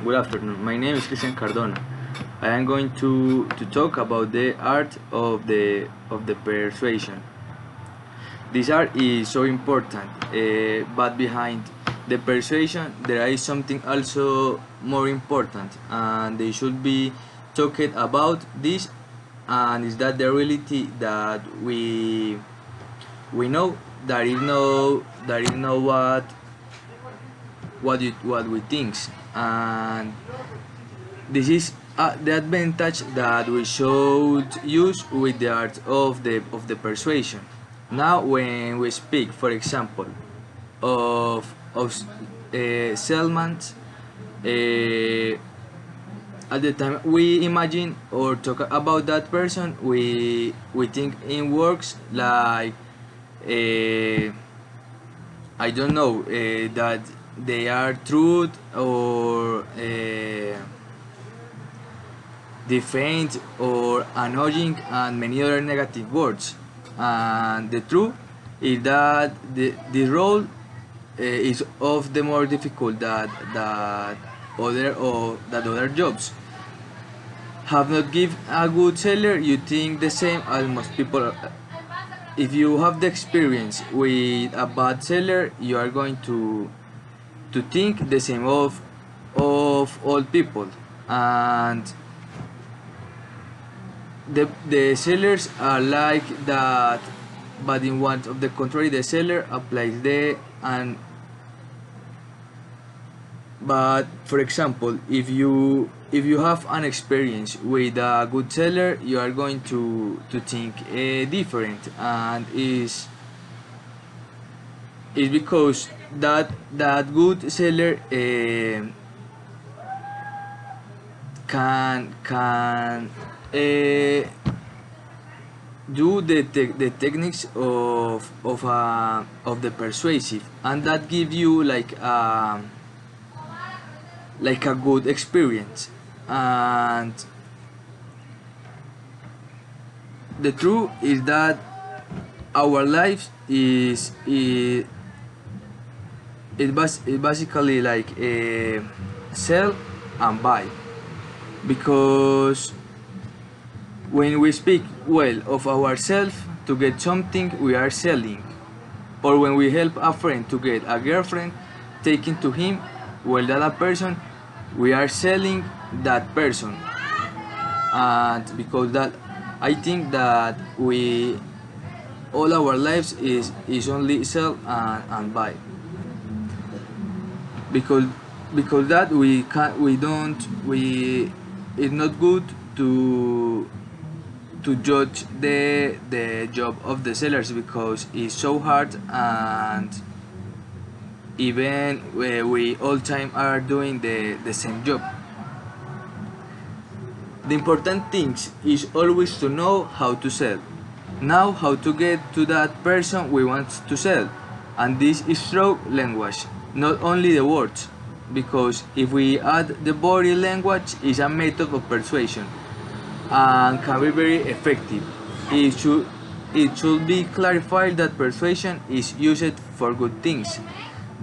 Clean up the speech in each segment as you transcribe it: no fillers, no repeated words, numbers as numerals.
Good afternoon. My name is Cristian Cardona. I am going to talk about the art of the persuasion. This art is so important, but behind the persuasion there is something also more important, and they should be talked about this, and is that the reality that we know there is no what we think, and this is the advantage that we should use with the art of the persuasion. Now, when we speak, for example, of Selmans, at the time we imagine or talk about that person, we think in works like uh, I don't know that they are truth or defaint or annoying and many other negative words. And the truth is that the role is of the more difficult that other jobs. Have not give a good seller, you think the same as most people. If you have the experience with a bad seller, you are going to think the same of all people, and the sellers are like that, but in one of the contrary, the seller applies the and but for example, if you have an experience with a good seller, you are going to think different, and is because that good seller can do the techniques of the persuasive, and that give you like a good experience. And the truth is that our lives is basically like a sell and buy, because when we speak well of ourselves to get something, we are selling. Or when we help a friend to get a girlfriend, taking to him, well, that a person, we are selling that person. And because that, I think that we all our lives is only sell and buy, because that we can't we don't we it's not good to judge the job of the sellers, because it's so hard, and even we all time are doing the same job. The important thing is always to know how to sell, now how to get to that person we want to sell, and this is through language, not only the words, because if we add the body language is a method of persuasion and can be very effective. It should be clarified that persuasion is used for good things,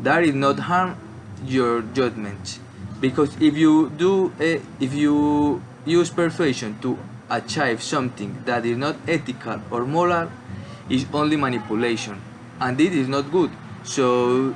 that it not harm your judgment, because if you use persuasion to achieve something that is not ethical or moral, is only manipulation, and it is not good. So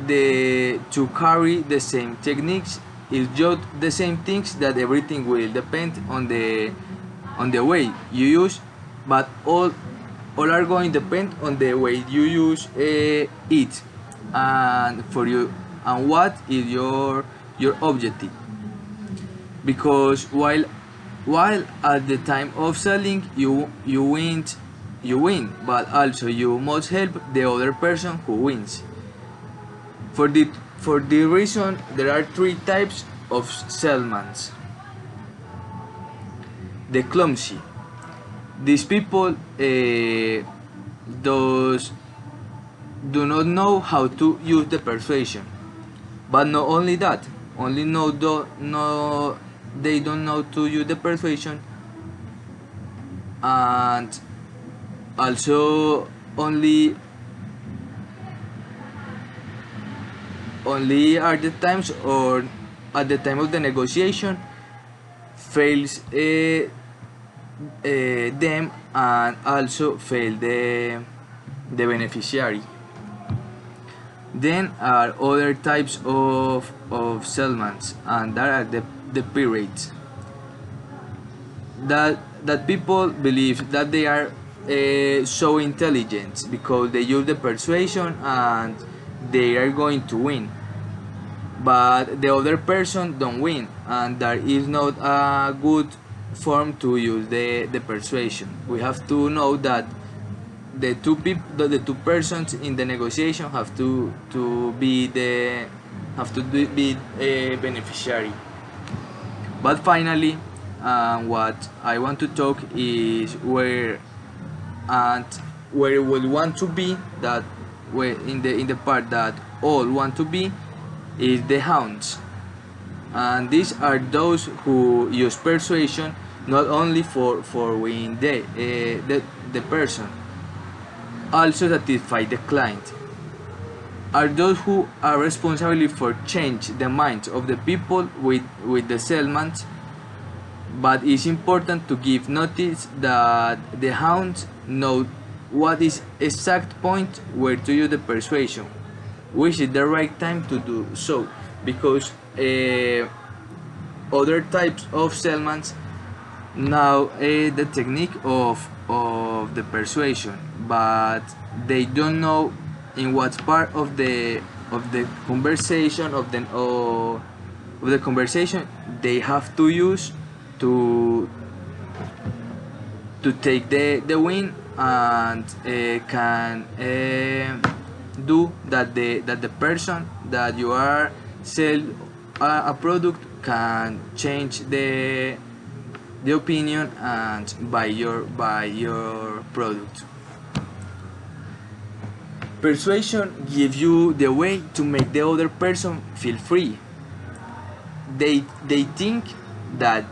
the to carry the same techniques is just the same things, that everything will depend on the way you use, but all are going to depend on the way you use it, and for you, and what is your objective. Because while at the time of selling you win, but also you must help the other person who wins. For the reason, there are three types of salesmen. The clumsy. These people those do not know how to use the persuasion. But not only that, only no they don't know to use the persuasion, and also only are the times or at the time of the negotiation fails them, and also fail the beneficiary. Then are other types of settlements, and that are the pirates. That people believe that they are so intelligent because they use the persuasion and they are going to win, but the other person don't win, and that is not a good form to use the persuasion. We have to know that the two persons in the negotiation have to be a beneficiary. But finally, what I want to talk is where we want to be, that where in the part that all want to be is the hounds, and these are those who use persuasion not only for win the person, also satisfy the client. Are those who are responsible for change the minds of the people with the settlements, but it's important to give notice that the hounds know what is exact point where to use the persuasion, which is the right time to do so, because other types of settlements know the technique of the persuasion, but they don't know in what part of the conversation of the conversation they have to use to take the win, and can do that the person that you are sell a product can change the opinion and buy your product. Persuasion gives you the way to make the other person feel free. They think that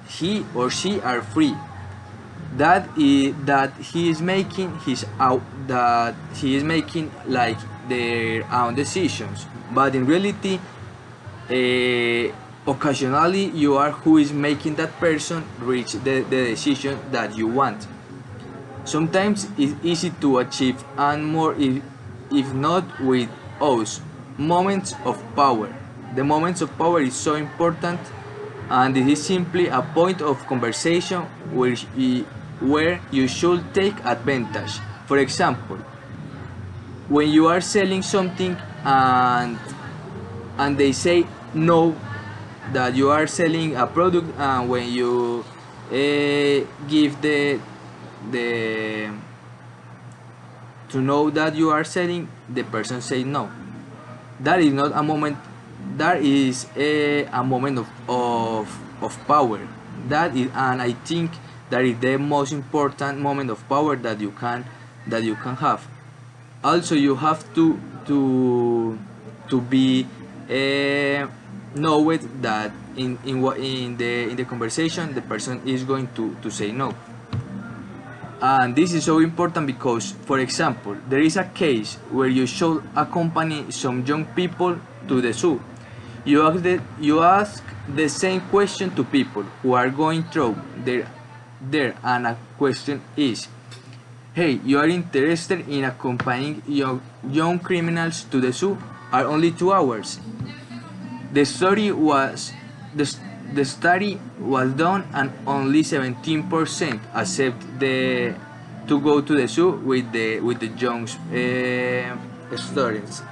he or she are free, that he is making like their own decisions, but in reality occasionally you are who is making that person reach the decision that you want. Sometimes it's easy to achieve, and more if not with us, moments of power. The moments of power is so important, and it is simply a point of conversation where you should take advantage. For example, when you are selling something and they say no, that you are selling a product, and when you give the to know that you are selling, the person say no. That is not a moment, that is a moment of power. That is, and I think that is the most important moment of power that you can have. Also, you have to be know it that in the conversation the person is going to say no. And this is so important because, for example, there is a case where you should accompany some young people to the zoo. You ask the same question to people who are going through there, and a question is, hey, you are interested in accompanying young criminals to the zoo? Are only 2 hours. The study was done, and only 17% accept to go to the zoo with the young students.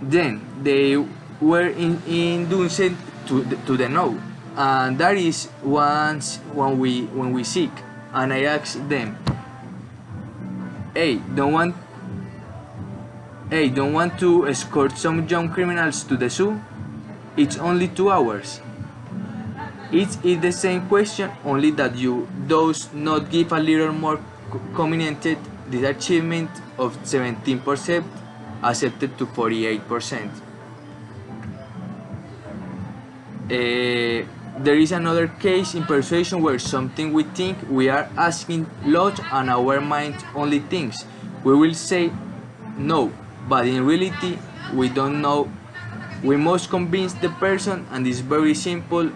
Then they were induced to the no, and that is once when we seek, and I asked them, hey, don't want to escort some young criminals to the zoo? It's only 2 hours. It is the same question, only that you does not give a little more communicated this achievement of 17% accepted to 48%. There is another case in persuasion where something we think we are asking lot and our mind only thinks. We will say no, but in reality we don't know We must convince the person, and it's very simple.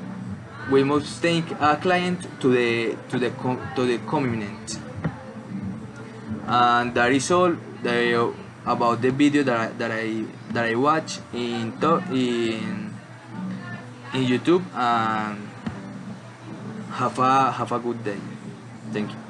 We must take a client to the commitment. And that is all about the video that I watch in YouTube. And have a good day. Thank you.